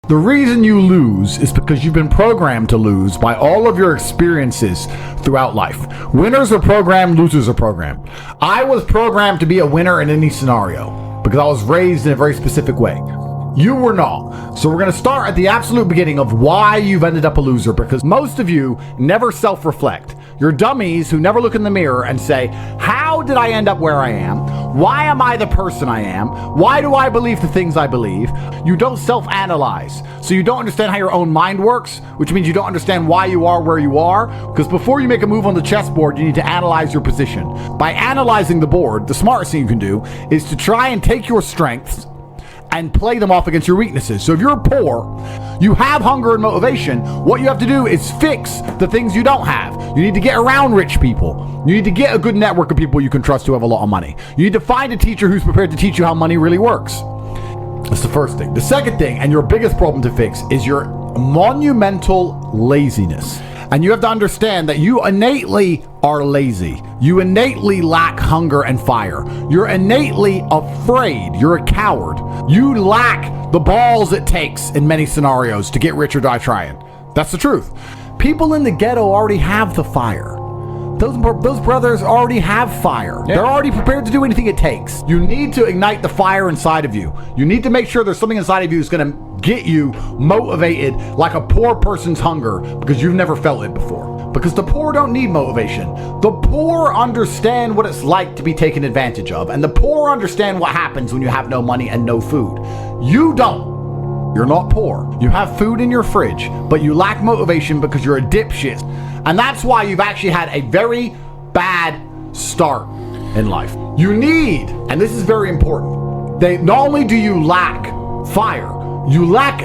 The reason you lose is because you've been programmed to lose by all of your experiences throughout life. Winners are programmed, losers are programmed. I was programmed to be a winner in any scenario because I was raised in a very specific way. You were not. So we're going to start at the absolute beginning of why you've ended up a loser, because most of you never self-reflect. You're dummies who never look in the mirror and say, how did I end up where I am? Why am I the person I am? Why do I believe the things I believe? You don't self-analyze. So you don't understand how your own mind works, which means you don't understand why you are where you are. Because before you make a move on the chessboard, you need to analyze your position. By analyzing the board, the smartest thing you can do is to try and take your strengths and play them off against your weaknesses. So if you're poor, you have hunger and motivation, what you have to do is fix the things you don't have. You need to get around rich people. You need to get a good network of people you can trust who have a lot of money. You need to find a teacher who's prepared to teach you how money really works. That's the first thing. The second thing, and your biggest problem to fix, is your monumental laziness. And you have to understand that you innately are lazy. You innately lack hunger and fire. You're innately afraid. You're a coward. You lack the balls it takes in many scenarios to get rich or die trying. That's the truth. People in the ghetto already have the fire. Those brothers already have fire. Yeah. They're already prepared to do anything it takes. You need to ignite the fire inside of you. You need to make sure there's something inside of you that's going to get you motivated like a poor person's hunger, because you've never felt it before. Because the poor don't need motivation. The poor understand what it's like to be taken advantage of, and the poor understand what happens when you have no money and no food. You don't. You're not poor. You have food in your fridge, but you lack motivation because you're a dipshit. And that's why you've actually had a very bad start in life. You need, and this is very important, not only do you lack fire, you lack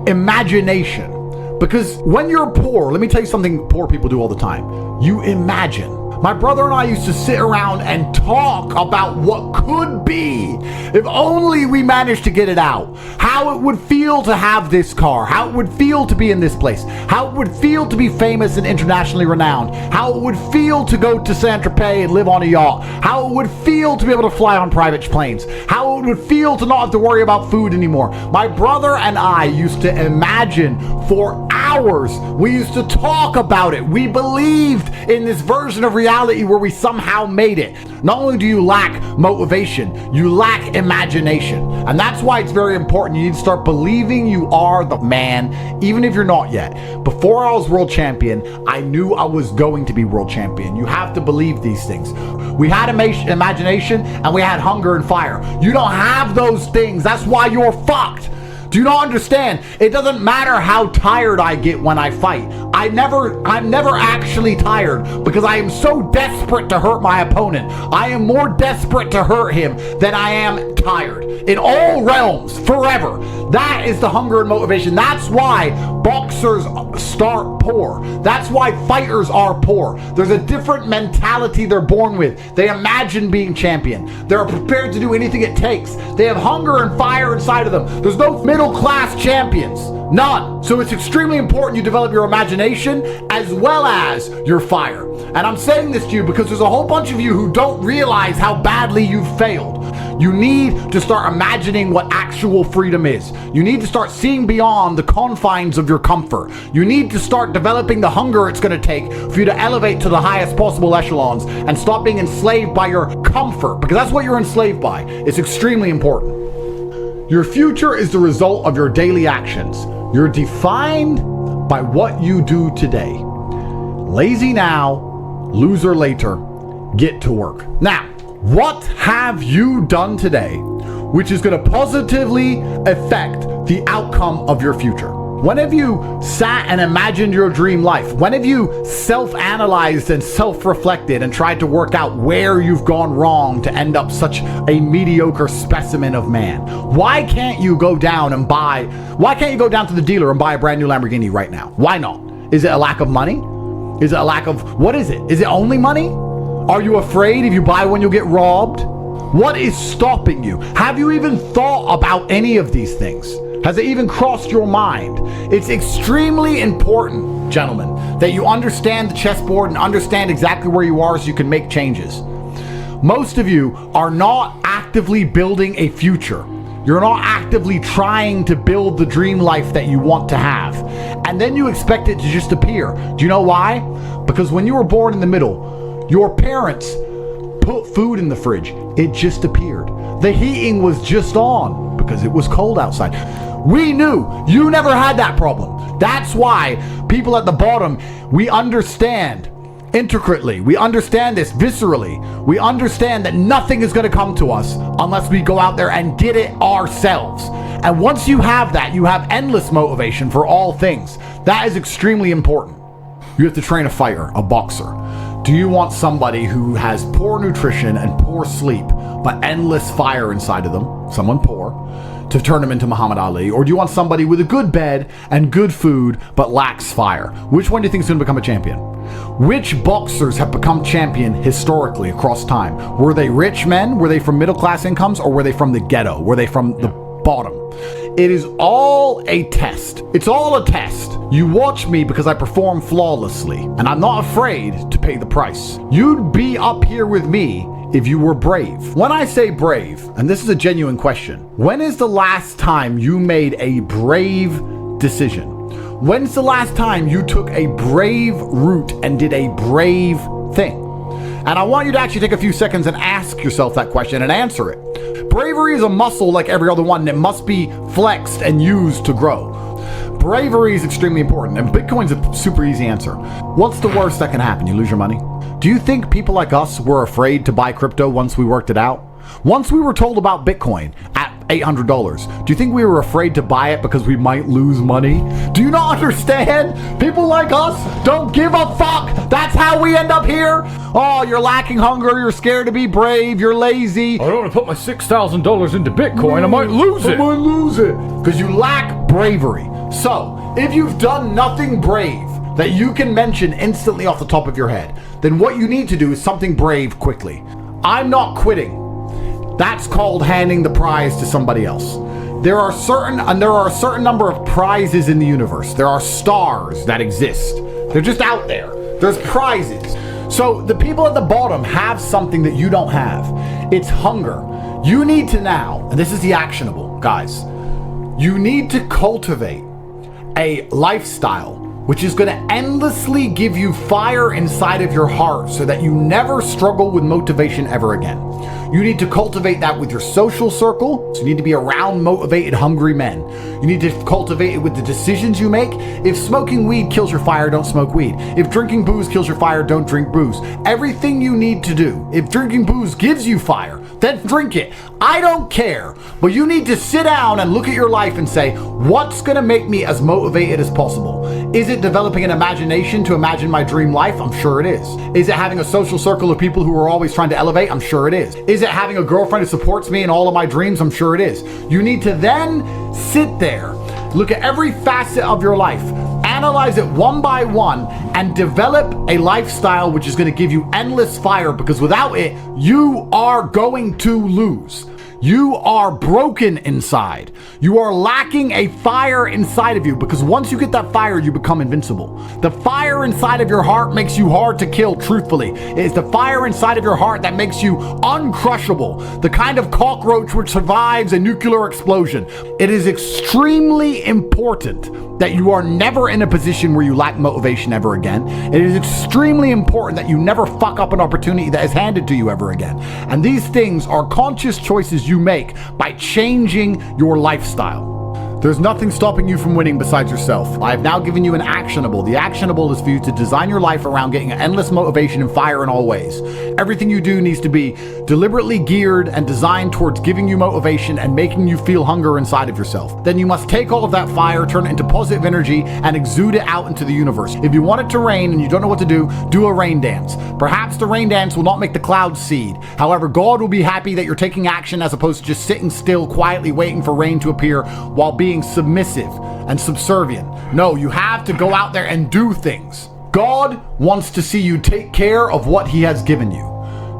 imagination. Because when you're poor, let me tell you something poor people do all the time. You imagine. My brother and I used to sit around and talk about what could be if only we managed to get it out. How it would feel to have this car, how it would feel to be in this place, how it would feel to be famous and internationally renowned, how it would feel to go to Saint-Tropez and live on a yacht, how it would feel to be able to fly on private planes, how it would feel to not have to worry about food anymore. My brother and I used to imagine for hours. We used to talk about it. We believed in this version of reality where we somehow made it. Not only do you lack motivation, you lack imagination. And that's why it's very important. You need to start believing you are the man, even if you're not yet. Before I was world champion, I knew I was going to be world champion. You have to believe these things. We had imagination and we had hunger and fire. You don't have those things. That's why you're fucked. Do you not understand? It doesn't matter how tired I get when I fight. I'm never actually tired because I am so desperate to hurt my opponent. I am more desperate to hurt him than I am tired. In all realms, forever. That is the hunger and motivation. That's why boxers start poor. That's why fighters are poor. There's a different mentality they're born with. They imagine being champion. They're prepared to do anything it takes. They have hunger and fire inside of them. There's no middle-class champions. None. So it's extremely important you develop your imagination as well as your fire. And I'm saying this to you because there's a whole bunch of you who don't realize how badly you've failed. You need to start imagining what actual freedom is. You need to start seeing beyond the confines of your comfort. You need to start developing the hunger it's going to take for you to elevate to the highest possible echelons and stop being enslaved by your comfort, because that's what you're enslaved by. It's extremely important. Your future is the result of your daily actions. You're defined by what you do today. Lazy now, loser later. Get to work. Now, what have you done today which is going to positively affect the outcome of your future? When have you sat and imagined your dream life? When have you self-analyzed and self-reflected and tried to work out where you've gone wrong to end up such a mediocre specimen of man? Why can't you go down to the dealer and buy a brand new Lamborghini right now? Why not? Is it a lack of money? Is it a lack of, what is it? Is it only money? Are you afraid if you buy one you'll get robbed? What is stopping you? Have you even thought about any of these things? Has it even crossed your mind? It's extremely important, gentlemen, that you understand the chessboard and understand exactly where you are so you can make changes. Most of you are not actively building a future. You're not actively trying to build the dream life that you want to have. And then you expect it to just appear. Do you know why? Because when you were born in the middle, your parents put food in the fridge. It just appeared. The heating was just on because it was cold outside. We knew you never had that problem. That's why people at the bottom, we understand intricately. We understand this viscerally. We understand that nothing is going to come to us unless we go out there and get it ourselves. And once you have that, you have endless motivation for all things. That is extremely important. You have to train a fighter, a boxer. Do you want somebody who has poor nutrition and poor sleep, but endless fire inside of them, someone poor, to turn them into Muhammad Ali? Or do you want somebody with a good bed and good food, but lacks fire? Which one do you think is going to become a champion? Which boxers have become champion historically across time? Were they rich men? Were they from middle class incomes? Or were they from the ghetto? Were they from the bottom? It is all a test. It's all a test. You watch me because I perform flawlessly, and I'm not afraid to pay the price. You'd be up here with me if you were brave. When I say brave, and this is a genuine question, when is the last time you made a brave decision? When's the last time you took a brave route and did a brave thing? And I want you to actually take a few seconds and ask yourself that question and answer it. Bravery is a muscle like every other one, and it must be flexed and used to grow. Bravery is extremely important, and Bitcoin's a super easy answer. What's the worst that can happen? You lose your money? Do you think people like us were afraid to buy crypto once we worked it out? Once we were told about Bitcoin at $800, do you think we were afraid to buy it because we might lose money? Do you not understand? People like us don't give a fuck. That's how we end up here. Oh, you're lacking hunger. You're scared to be brave. You're lazy. I don't want to put my $6,000 into Bitcoin. I might lose it. I might lose it. Because you lack bravery. So, if you've done nothing brave that you can mention instantly off the top of your head, then what you need to do is something brave quickly. I'm not quitting. That's called handing the prize to somebody else. There are a certain number of prizes in the universe. There are stars that exist. They're just out there. There's prizes. So the people at the bottom have something that you don't have. It's hunger. You need to now, and this is the actionable, guys, you need to cultivate a lifestyle which is going to endlessly give you fire inside of your heart so that you never struggle with motivation ever again. You need to cultivate that with your social circle. So you need to be around motivated, hungry men. You need to cultivate it with the decisions you make. If smoking weed kills your fire, don't smoke weed. If drinking booze kills your fire, don't drink booze. Everything you need to do. If drinking booze gives you fire, then drink it. I don't care. But you need to sit down and look at your life and say, what's going to make me as motivated as possible? Is it developing an imagination to imagine my dream life? I'm sure it is. Is it having a social circle of people who are always trying to elevate? I'm sure it is. Is it having a girlfriend who supports me in all of my dreams? I'm sure it is. You need to then sit there, look at every facet of your life, analyze it one by one, and develop a lifestyle which is going to give you endless fire, because without it, you are going to lose. You are broken inside. You are lacking a fire inside of you, because once you get that fire, you become invincible. The fire inside of your heart makes you hard to kill, truthfully. It is the fire inside of your heart that makes you uncrushable, the kind of cockroach which survives a nuclear explosion. It is extremely important that you are never in a position where you lack motivation ever again. It is extremely important that you never fuck up an opportunity that is handed to you ever again. And these things are conscious choices you make by changing your lifestyle. There's nothing stopping you from winning besides yourself. I have now given you an actionable. The actionable is for you to design your life around getting endless motivation and fire in all ways. Everything you do needs to be deliberately geared and designed towards giving you motivation and making you feel hunger inside of yourself. Then you must take all of that fire, turn it into positive energy, and exude it out into the universe. If you want it to rain and you don't know what to do a rain dance. Perhaps the rain dance will not make the clouds seed. However, God will be happy that you're taking action as opposed to just sitting still, quietly waiting for rain to appear while being submissive and subservient. No, you have to go out there and do things. God wants to see you take care of what He has given you.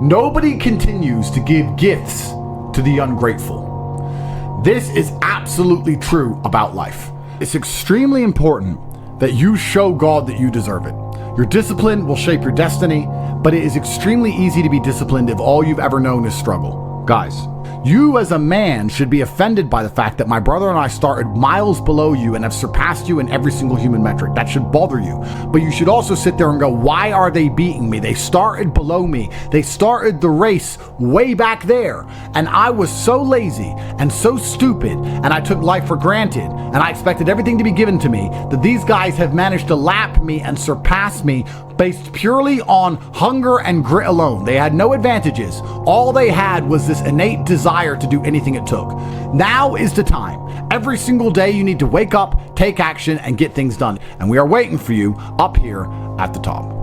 Nobody continues to give gifts to the ungrateful. This is absolutely true about life. It's extremely important that you show God that you deserve it. Your discipline will shape your destiny, but it is extremely easy to be disciplined if all you've ever known is struggle. Guys, You as a man should be offended by the fact that my brother and I started miles below you and have surpassed you in every single human metric. That should bother you. But you should also sit there and go, why are they beating me? They started below me. They started the race way back there. And I was so lazy and so stupid, and I took life for granted, and I expected everything to be given to me, that these guys have managed to lap me and surpass me based purely on hunger and grit alone. They had no advantages. All they had was this innate desire to do anything it took. Now is the time. Every single day you need to wake up, take action, and get things done. And we are waiting for you up here at the top.